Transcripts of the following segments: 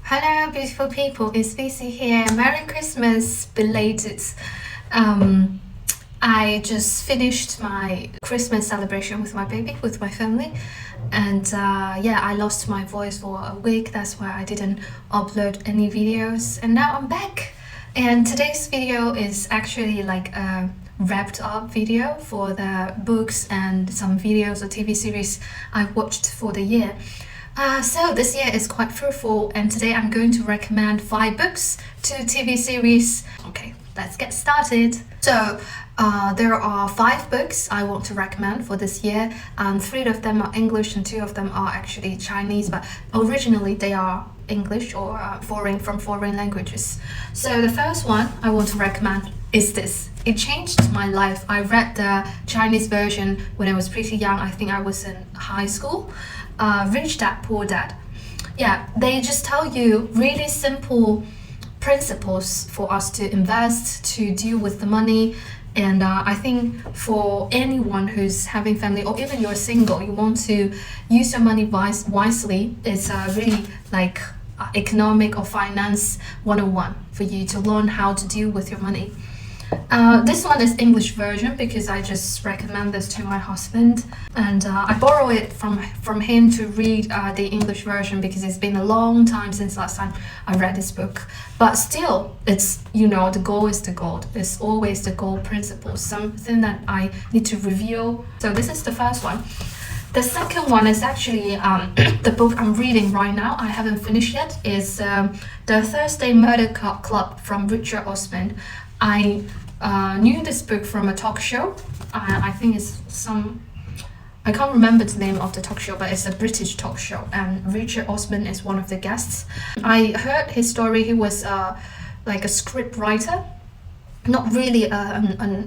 Hello, beautiful people. It's Lucy here. Merry Christmas, belated. Um, I just finished my Christmas celebration with my baby, with my family, and yeah, I lost my voice for a week. That's why I didn't upload any videos, and now I'm back. And today's video is actually like a wrapped up video for the books and some videos or TV series I've watched for the year. So this year is quite fruitful, and today I'm going to recommend 5 books, 2 TV series. Okay, let's get started. So there are 5 books I want to recommend for this year. 3 of them are English and 2 of them are actually Chinese, but originally they are English or foreign languages. So the first one I want to recommend is this. It changed my life. I read the Chinese version when I was pretty young. I think I was in high school. Rich Dad Poor Dad. Yeah, they just tell you really simple principles for us to invest, to deal with the money. And I think for anyone who's having family or even you're single, you want to use your money wisely, it's really like economic or finance 101 for you to learn how to deal with your money. This one is English version because I just recommend this to my husband, and I borrow it from him to read the English version because it's been a long time since last time I read this book. But still, it's the goal is the goal. It's always the goal principle, something that I need to review. So this is the first one. The second one is actually the book I'm reading right now. I haven't finished yet. Is The Thursday Murder Club from Richard Osman. I knew this book from a talk show. I think it's I can't remember the name of the talk show, but it's a British talk show, and Richard Osman is one of the guests. I heard his story. He was like a script writer, not really a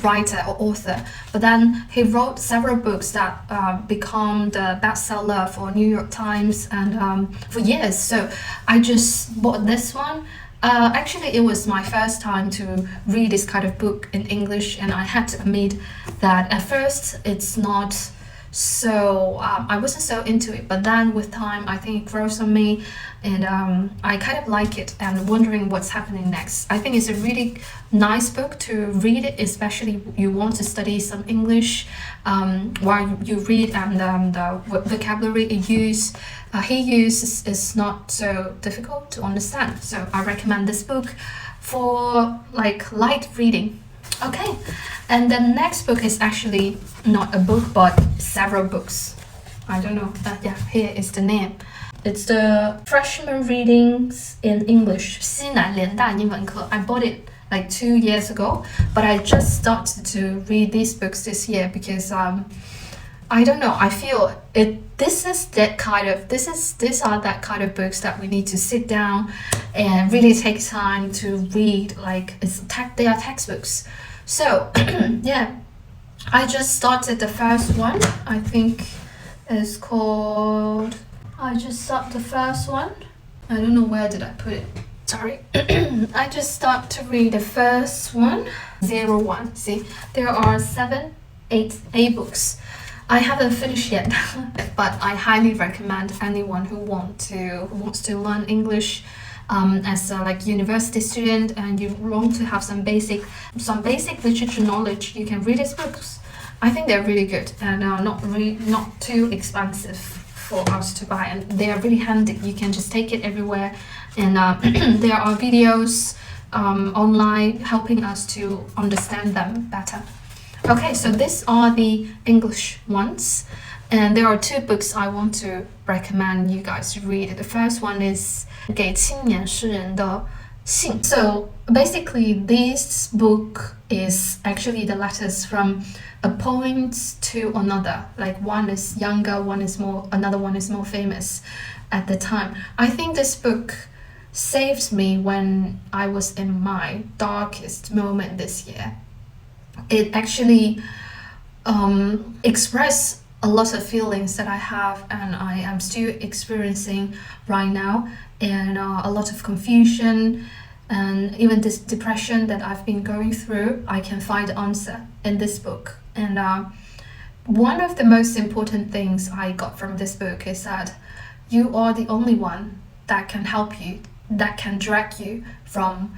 writer or author, but then he wrote several books that become the bestseller for New York Times and for years. So I just bought this one. Actually, it was my first time to read this kind of book in English, and I had to admit that at first it's not so, I wasn't so into it, but then with time, I think it grows on me, and I kind of like it and wondering what's happening next. I think it's a really nice book to read it, especially you want to study some English while you read, and the vocabulary he uses is not so difficult to understand. So I recommend this book for like light reading. Okay, and the next book is actually not a book but several books. I don't know, yeah, here is the name. It's the freshman readings in English, 西南联大英文课. I bought it like 2 years ago, but I just started to read these books this year because I don't know, I feel it. These are that kind of books that we need to sit down and really take time to read. Like they are textbooks. So yeah, I just started the first one. I think it's called. I just started the first one. I don't know where did I put it. Sorry. I just start to read the first one. 01. See, there are 7, 8 books. I haven't finished yet, but I highly recommend anyone who wants to learn English as a like university student, and you want to have some basic literature knowledge. You can read these books. I think they're really good and not too expensive for us to buy, and they are really handy. You can just take it everywhere, and there are videos online helping us to understand them better. Okay, so these are the English ones, and there are 2 books I want to recommend you guys to read. The first one is 给青年诗人的信. So basically, this book is actually the letters from a poem to another. Like one is younger, another one is more famous at the time. I think this book saved me when I was in my darkest moment this year. It actually expressed a lot of feelings that I have and I am still experiencing right now, and a lot of confusion and even this depression that I've been going through. I can find the answer in this book. And one of the most important things I got from this book is that you are the only one that can help you, that can drag you from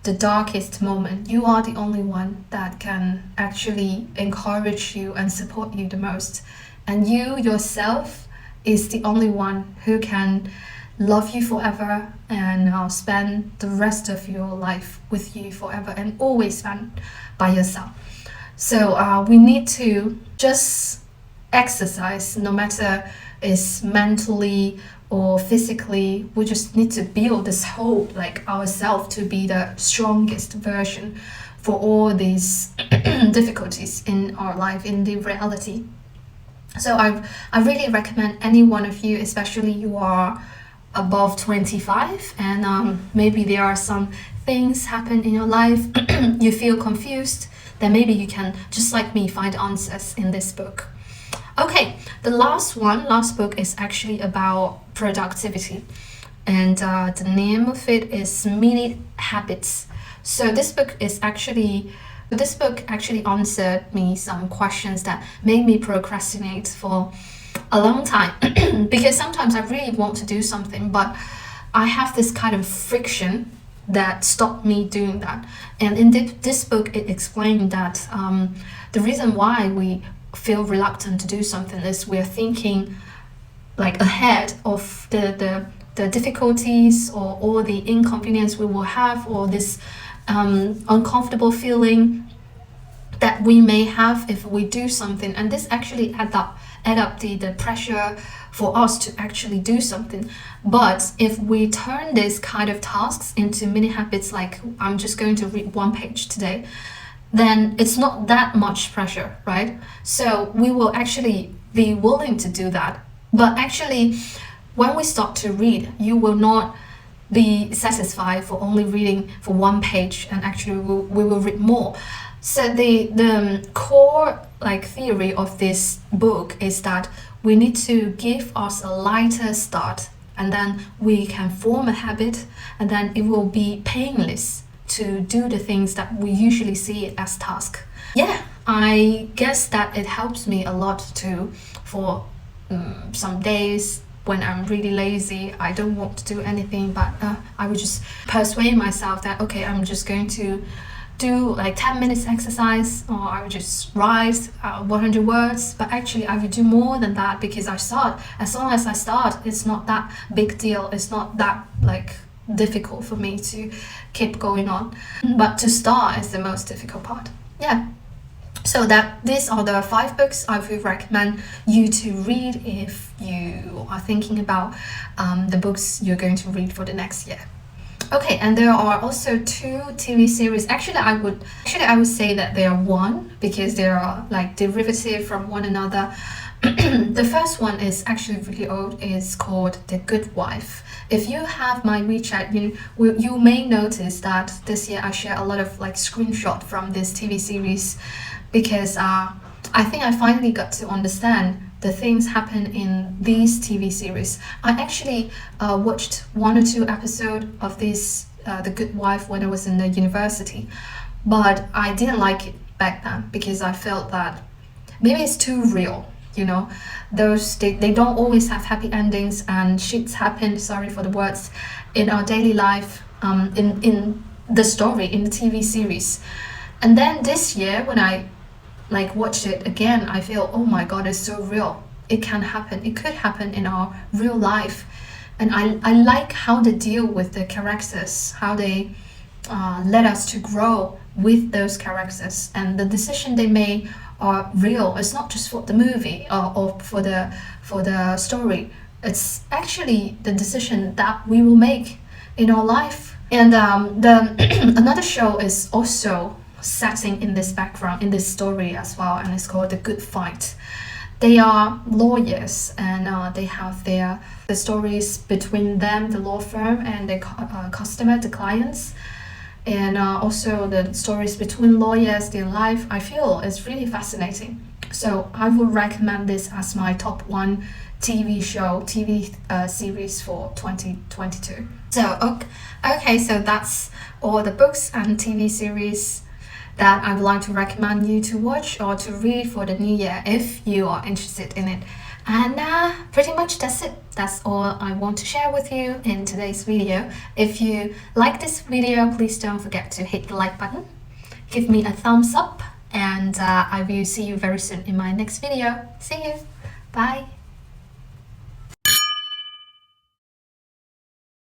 the darkest moment. You are the only one that can actually encourage you and support you the most. And you yourself is the only one who can love you forever and spend the rest of your life with you forever and always spend by yourself. So we need to just exercise, no matter it's mentally or physically. We just need to build this hope, like ourselves, to be the strongest version for all these difficulties in our life, in the reality. So I really recommend any one of you, especially you are above 25 and maybe there are some things happen in your life, you feel confused, then maybe you can, just like me, find answers in this book. Okay, the last book is actually about productivity, and the name of it is Mini Habits. So this book actually answered me some questions that made me procrastinate for a long time because sometimes I really want to do something, but I have this kind of friction that stopped me doing that. And in this book, it explained that the reason why we feel reluctant to do something is we're thinking like ahead of the difficulties or all the inconvenience we will have, or this uncomfortable feeling that we may have if we do something. And this actually add up the pressure for us to actually do something. But if we turn this kind of tasks into mini habits, like I'm just going to read one page today, then it's not that much pressure, right? So we will actually be willing to do that. But actually, when we start to read, you will not be satisfied for only reading for one page, and actually we will read more. So the core like theory of this book is that we need to give us a lighter start, and then we can form a habit, and then it will be painless to do the things that we usually see it as task. Yeah, I guess that it helps me a lot too for some days when I'm really lazy, I don't want to do anything, but I would just persuade myself that okay, I'm just going to do like 10 minutes exercise, or I would just write 100 words. But actually I would do more than that, because I start, as long as I start, it's not that big deal, it's not that like difficult for me to keep going on. But to start is the most difficult part. Yeah. So that these are the 5 books I would recommend you to read if you are thinking about the books you're going to read for the next year. Okay, and there are also 2 TV series. Actually, I would say that they are one, because they are like derivative from one another. The first one is actually really old. It's called The Good Wife. If you have my WeChat, you may notice that this year I share a lot of like screenshot from this TV series, because I think I finally got to understand the things happen in these TV series. I actually watched 1 or 2 episodes of this The Good Wife when I was in the university, but I didn't like it back then because I felt that maybe it's too real. Those they don't always have happy endings, and shits happen, sorry for the words, in our daily life, in the story, in the TV series. And then this year when I like watched it again, I feel, oh my god, it's so real. It can happen, it could happen in our real life. And I like how they deal with the characters, how they let us to grow with those characters, and the decision they made are real. It's not just for the movie or for the story. It's actually the decision that we will make in our life. And the another show is also setting in this background, in this story as well, and it's called The Good Fight. They are lawyers, and they have the stories between them, the law firm, and the customer, the clients, and also the stories between lawyers, their life. I feel it's really fascinating. So I would recommend this as my top 1 TV series for 2022. So okay, so that's all the books and TV series that I would like to recommend you to watch or to read for the new year if you are interested in it. And pretty much that's it. That's all I want to share with you in today's video. If you like this video, please don't forget to hit the like button, give me a thumbs up, and I will see you very soon in my next video. See you. Bye.